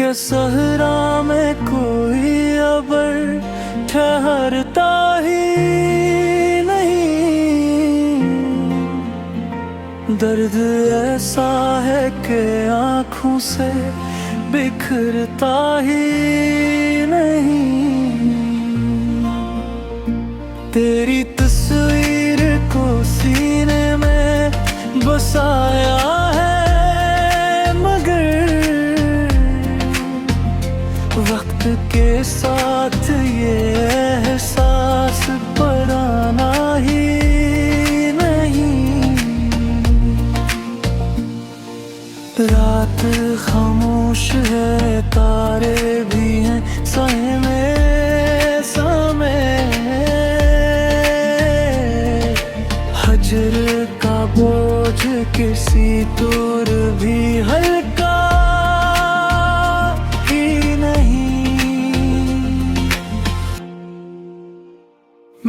के सहरा में कोई अबर ठहरता ही नहीं। दर्द ऐसा है कि आँखों से बिखरता ही नहीं। तेरी तस्वीर को सीने में बसाया है, मगर वक्त के साथ ये एहसास पराना ही नहीं। रात खामोश है, तारे भी हैं सहमे समय। हजर का बोझ किसी दूर भी हल्का ही नहीं।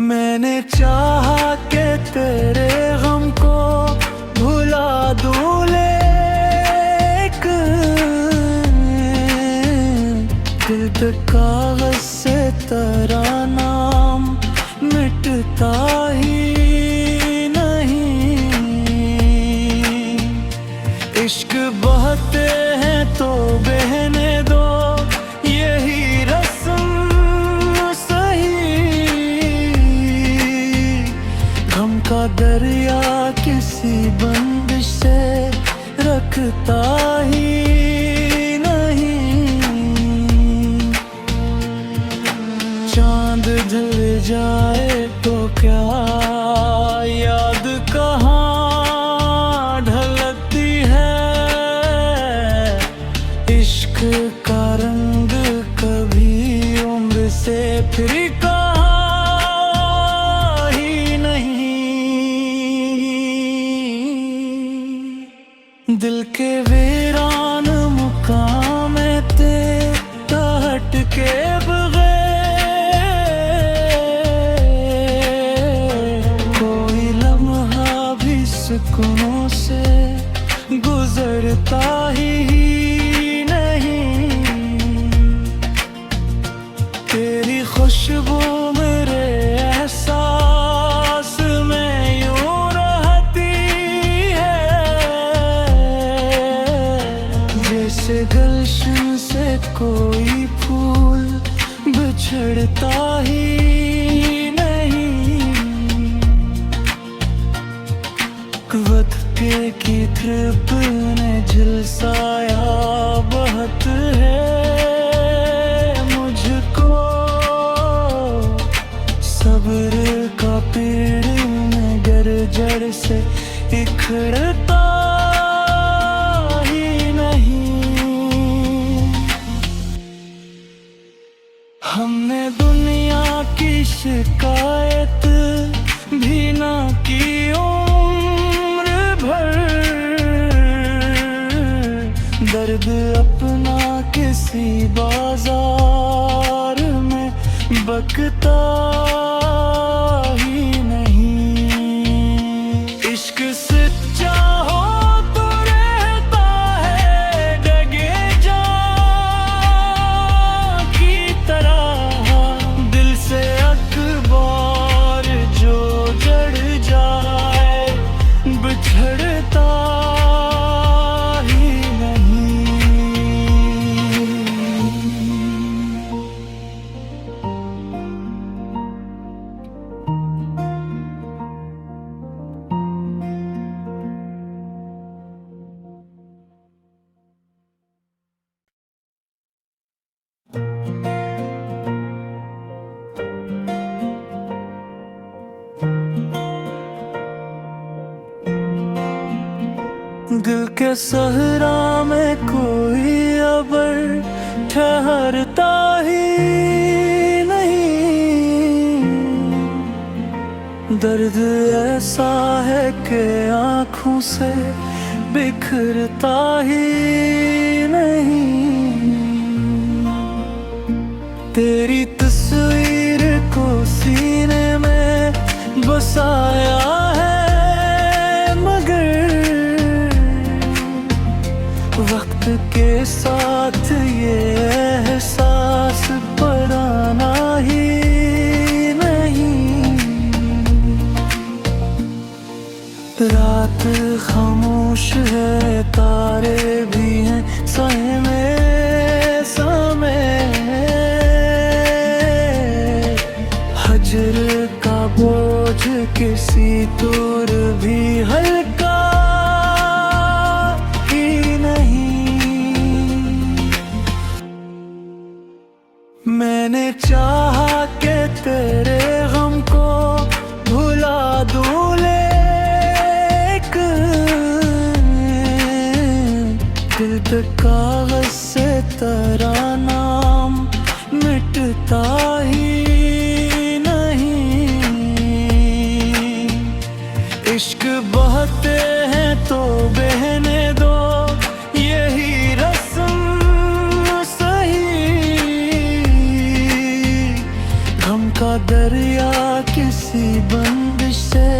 मैंने चाहा कि तेरे गम को भुला दूं, दिल पे कागज से तेरा नाम मिटता ही नहीं। इश्क बहते हैं तो बहने दो, यही रस्म सही। गम का दरिया किसी बंदिश से रखता ही ढल जाए तो क्या याद कहाँ ढलती है। इश्क का रंग कभी उम्र से फिर कहाँ ही नहीं। दिल के वीरान मुकाम में तेरा हट के सुकूनों से गुजरता ही नहीं। तेरी खुशबू मेरे एहसास में यूं रहती है, जैसे गुलशन से कोई फूल बिछड़ता ही की ट्रिप ने झुलसाया बहुत है मुझको। सब्र का पेड़ में गर जड़ से इखड़ता ही नहीं। हमने दुनिया की शिकायत भी ना की, दर्द अपना किसी बाजार में बकता ही नहीं। इश्क सच्चा हो तो रहता है डगे जान की तरह। दिल से अखबार जो जड़ जाए बिछड़ता दिल के सहरा में कोई अबर ठहरता ही नहीं। दर्द ऐसा है कि आँखों से बिखरता ही नहीं। तेरी तस्वीर को सीने में बसाया है, मगर वक्त के साथ ये खामोश है, तारे भी हैं सहमे समय। हजर का बोझ किसी दूर भी हल्का ही नहीं। मैंने चाहा कि तेरे गम को भुला दूं, दिल पे कागज से तेरा नाम मिटता ही नहीं। इश्क बहते हैं तो बहने दो, यही रस्म सही। गम का दरिया किसी बंदिश से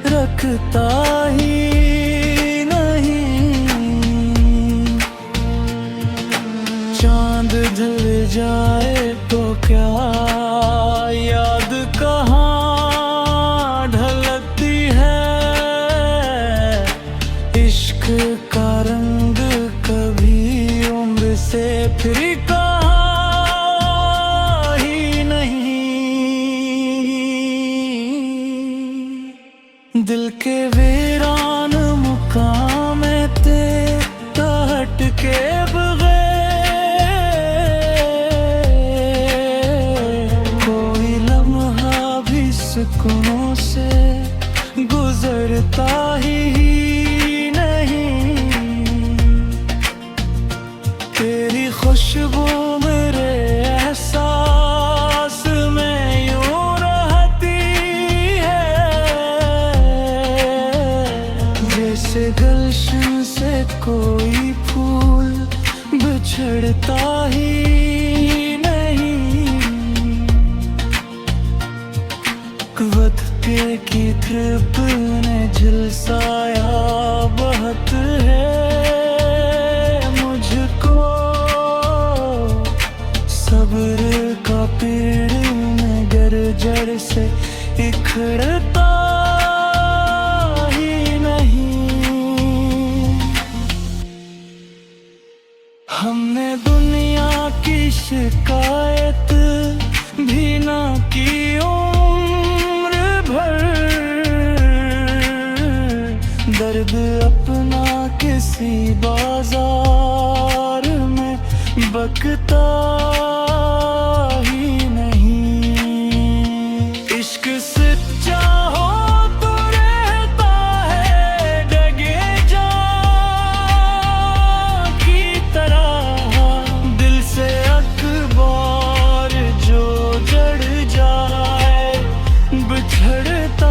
रखता ही ढल जाए तो क्या याद कहाँ ढलती है। इश्क का रंग कभी उम्र से फिर कहाँ ही नहीं। दिल के वीरान मुकाम तेरा हट के सुकूनों से गुजरता ही नहीं। तेरी खुशबू मेरे एहसास में यूं रहती है, जैसे गुलशन से कोई फूल बिछड़ता ही की कृप ने झुलसाया बहुत है मुझको। सब्र का पेड़ में गर जड़ से इखड़ता ही नहीं। हमने दुनिया की शिकायत भी ना की, दर्द अपना किसी बाजार में बकता ही नहीं। इश्क सच्चा हो तो रहता है डगे जान की तरह। दिल से अखबार जो जड़ जाए बिछड़ता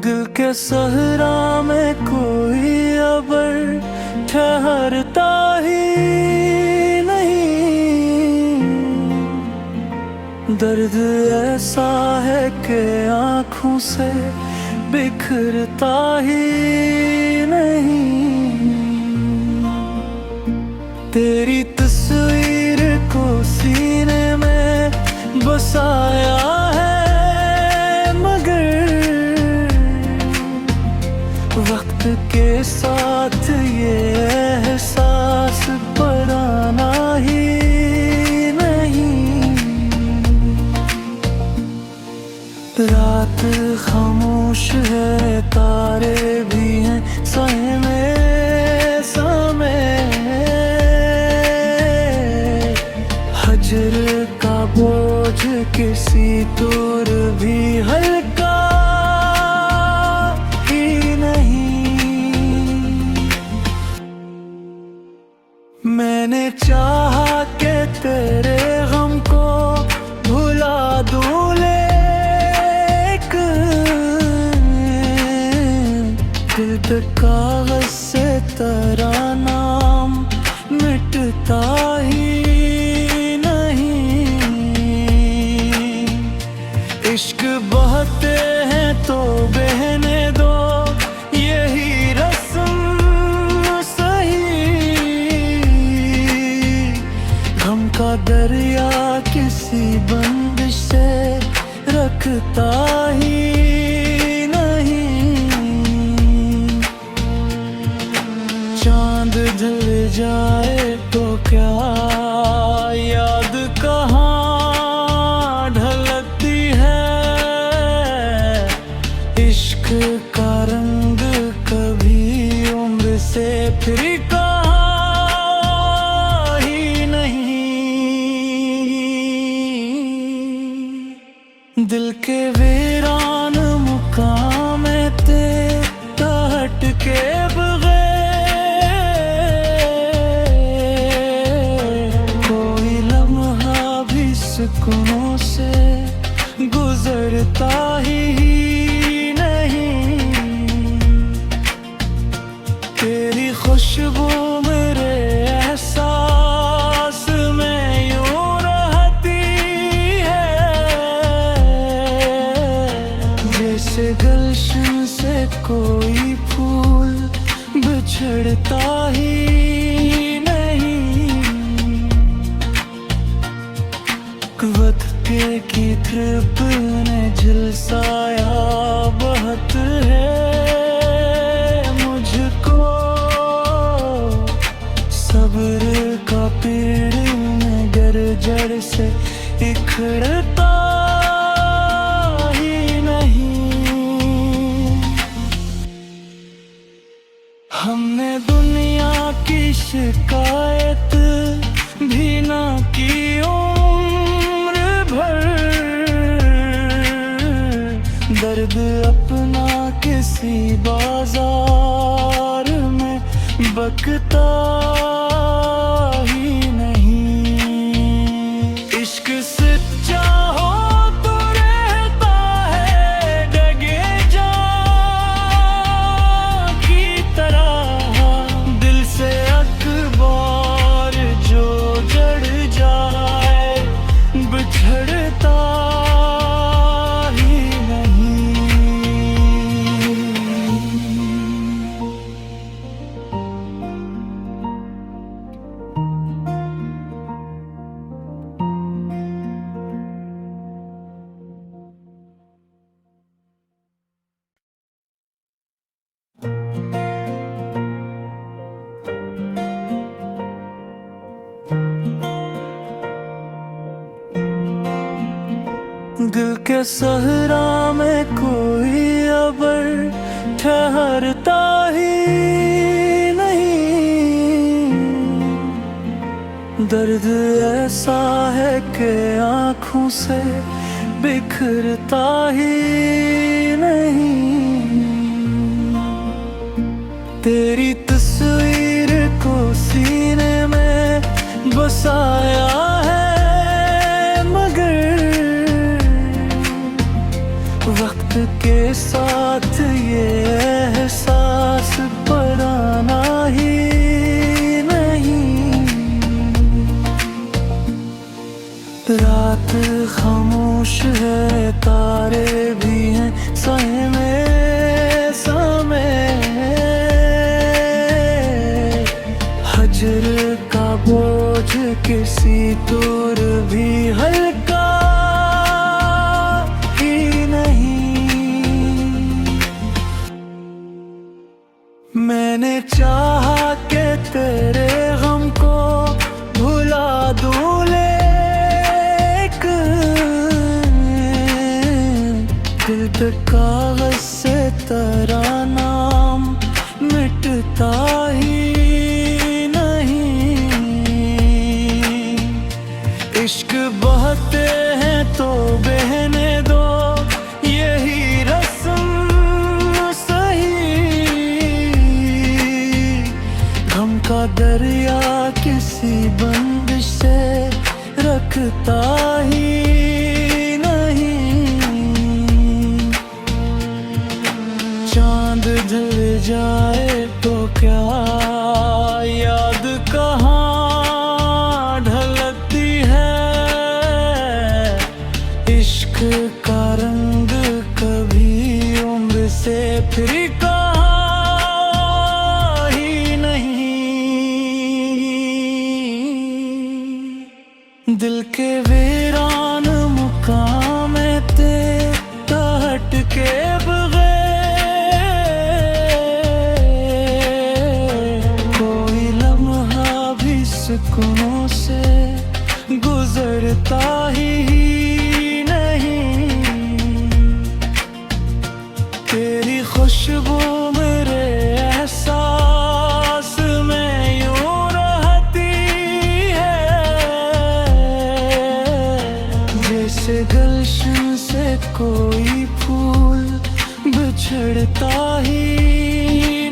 दिल के सहरा में कोई अबर ठहरता ही नहीं। दर्द ऐसा है कि आँखों से बिखरता ही नहीं। तेरी तस्वीर को सीने में बसाया है, वक्त के साथ ये एहसास पुराना ही नहीं। रात खामोश है, तारे भी हैं सहमे समय। हजर का बोझ किसी दूर भी हल्का मैंने चाहा कि तेरे गम को भुला दूं, लेकिन दिल पे इश्क बहते हैं तो बहने दो, यही रस्म सही। गम का दरिया किसी बंदिश से रखता ही नहीं। चांद ढल जाए तो क्या याद कहाँ ढलती है। इश्क का रंग कभी उम्र से फिर कहाँ ही नहीं। दिल के वीरान मुकाम ते हट के सुकूनों से गुजरता ही नहीं। तेरी खुशबू मेरे एहसास में यूं रहती है, जैसे गुलशन से कोई फूल बिछड़ता ही की ट्रिप ने झुलसाया बहुत है मुझको। सब्र का पेड़ में गर जड़ से इखड़ता ही नहीं। हमने दुनिया की शिकायत भी ना की दर्द अपना किसी बाजार में बकता ही नहीं। इश्क सच्चा हो तो रहता है डगे जान की तरह। दिल से अखबार जो जड़ जाए बिछड़ता दिल के सहरा में कोई अबर ठहरता ही नहीं। दर्द ऐसा है कि आँखों से बिखरता ही नहीं। तेरी तस्वीर को सीने में बसाया है वक्त के साथ ये एहसास पुराना ही नहीं। रात खामोश है तारे भी हैं सहमे समय। हजर का बोझ किसी दूर भी हल्का मैंने चाहा कि तेरे गम को भुला दूं लेकिन दिल पे कागज से तेरा नाम मिटता ही नहीं। इश्क बहते हैं तो बहने दो, यही रस्म सही। गम का दरिया किसी बंदिश से रखता ही नहीं। चांद ढल जाए तो क्या याद कहाँ ढलती है। इश्क का फिर कहा ही नहीं। दिल के वीरान मुकाम ते हट के बगैर कोई लम्हा भी सुकूनों से गुजरता ही नहीं। तेरी खुशबू मेरे एहसास में यूं रहती है, जैसे गुलशन से कोई फूल बिछड़ता ही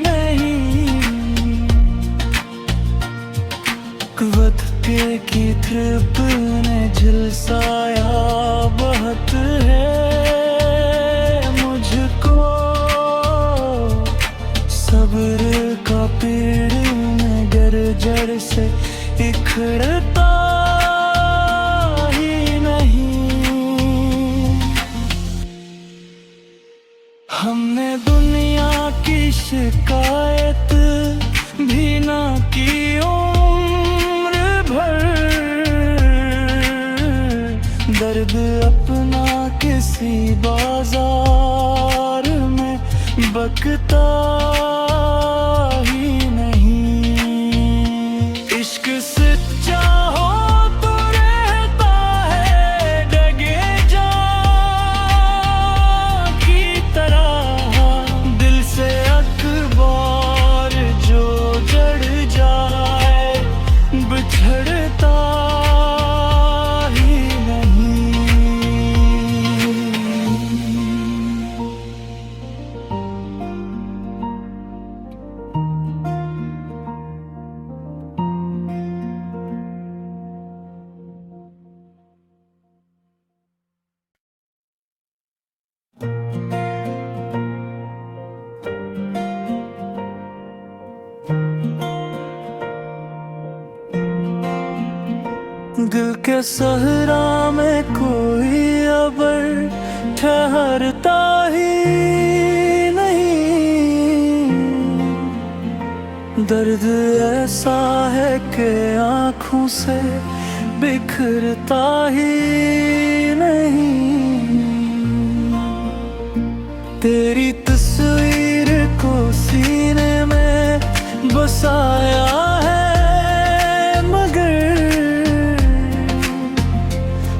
नहीं। वक्त की धूप ने झुलसाया बहुत है मुझको, सब्र का पेड़ में गर जड़ से इखड़ता ही नहीं। हमने दुनिया की शिकायत भी ना की उम्र भर, दर्द अपना किसी बाजार में बकता ही नहीं। इश्क सच्चा हो तो रहता है डगे जान की तरह, दिल से अखबार जो जड़ जाए बिछड़ता ही नहीं। दिल के सहरा में कोई अबर ठहरता ही नहीं। दर्द ऐसा है कि आँखों से बिखरता ही नहीं। तेरी तस्वीर को सीने में बसाया है मगर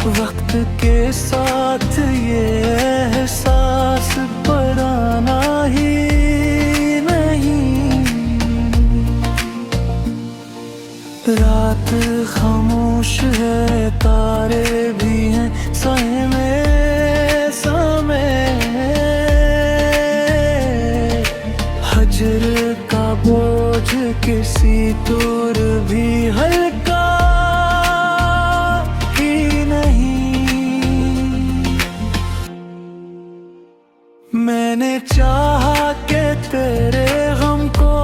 वक्त के साथ ये एहसास पराना ही नहीं। रात खामोश है, तारे भी हैं सहमे समय, हजर का बोझ किसी दूर भी हल्का मैंने चाहा कि तेरे गम को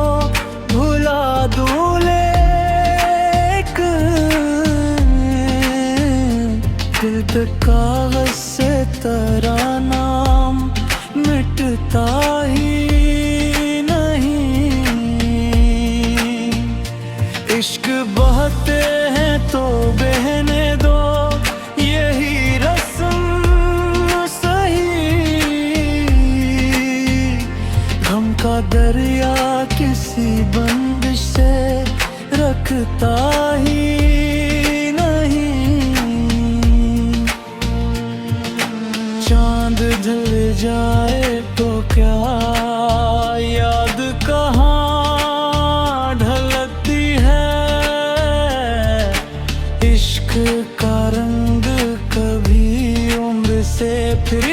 भुला दूं, लेकिन दिल पे कागज से तेरा नाम मिटता ही नहीं। इश्क बहते हैं तो बहने दो, यही रस्म का दरिया किसी बंदिश से रखता ही नहीं। चांद ढल जाए तो क्या याद कहाँ ढलती है, इश्क का रंग कभी उम्र से फिर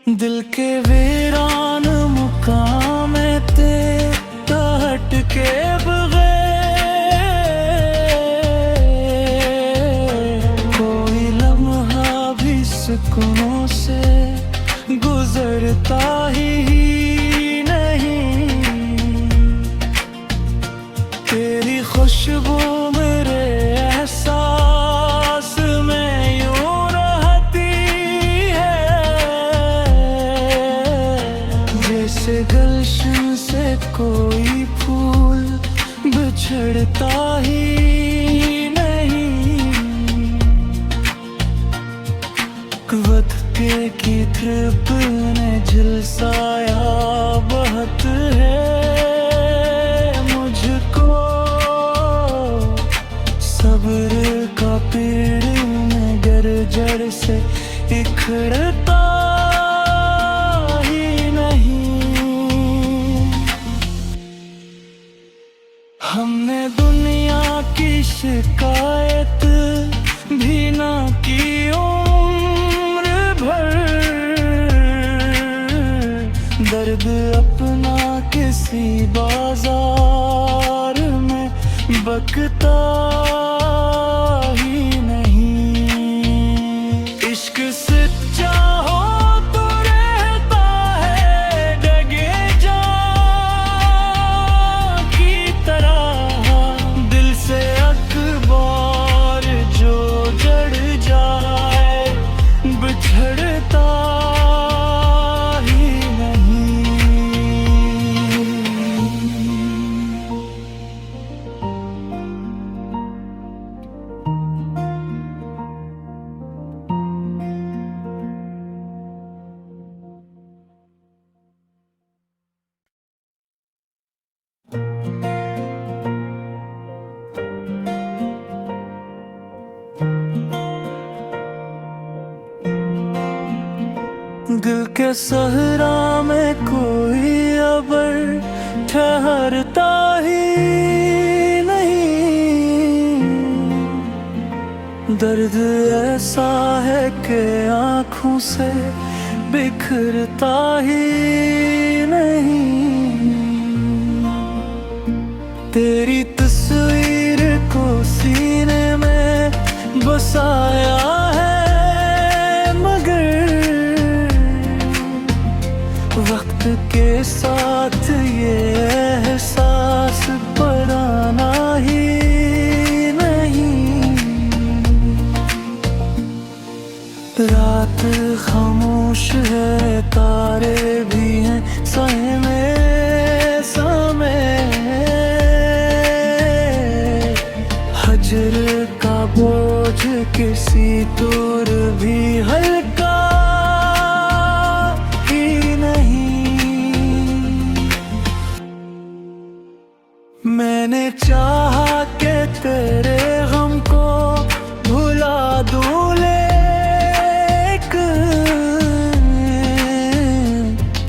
दिल के वीरान मुकाम ते हट के बगैर कोई लम्हा भी सुकूनों से गुजरता ही नहीं। तेरी खुशबू मेरे एहसास कोई फूल बिछड़ता ही नहीं। वक्त की धृप ने झुलसाया बहुत है मुझको। सब्र का पेड़ में गर जड़ से इखड़ता ही नहीं। हमने दुनिया की शिकायत भी ना की उम्र भर। दर्द अपना किसी बाजार में बकता ही नहीं। इश्क सच्चा हो तो रहता है डगे जान की तरह। दिल से अखबार जो जड़ जाए बिछड़ता ही नहीं। दिल के सहरा में कोई अबर ठहरता ही नहीं। दर्द ऐसा है कि आँखों से बिखरता ही नहीं। तेरी तस्वीर को सीने में बसाया है मगर वक्त के साथ ये एहसास पुराना ही नहीं। रात खामोश है तारे भी हैं सहमे समय। हजर का बोझ किसी तौर भी हल्का ही नहीं। मैंने चाहा कि तेरे गम को भुला दूं लेकिन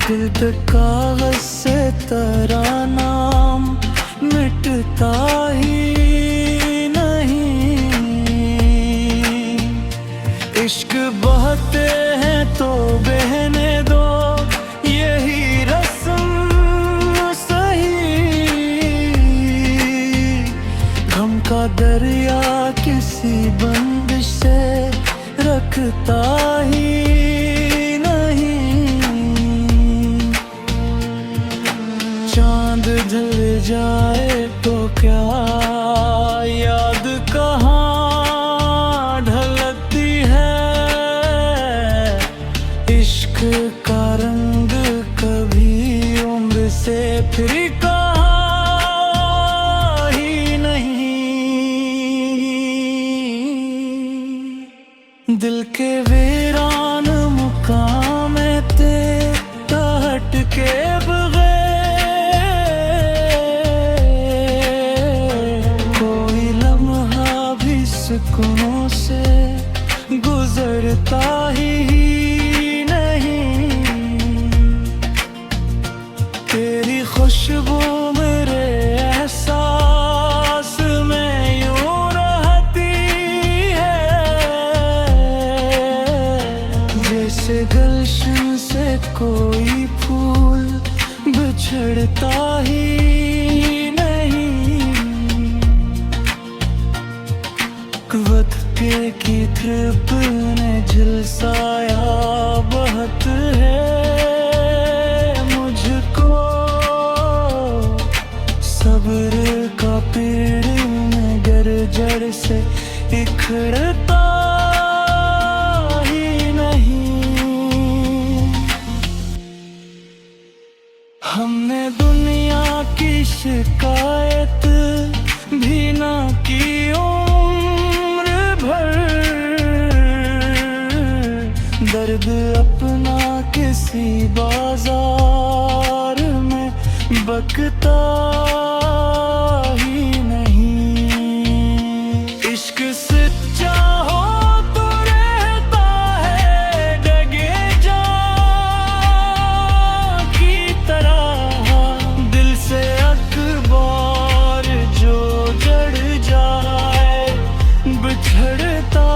दिल पे कागज से तेरा नाम मिटता ही नहीं। इश्क बहते हैं तो बहने दो यही रस्म सही। गम का दरिया किसी बंदिश से रखता ही नहीं। चांद ढल जाए तो क्या याद कहाँ ढलती है। इश्क का रंग कभी उम्र से फिर कहाँ ही नहीं। दिल के वीरान मुकाम तेरा हट के सुकूनों से गुजरता ही नहीं। तेरी खुशबू मेरे एहसास में यूं रहती है जैसे गुलशन से कोई फूल बिछड़ता ही वक्त की धृप ने झुलसाया बहुत है मुझको। सब्र का पेड़ में गर जड़ से इखड़ता ही नहीं। हमने दुनिया खुद अपना किसी बाजार में बकता ही नहीं। इश्क सच्चा हो तो रहता है डगे जान की तरह, दिल से अखबार जो जड़ जाए बिछड़ता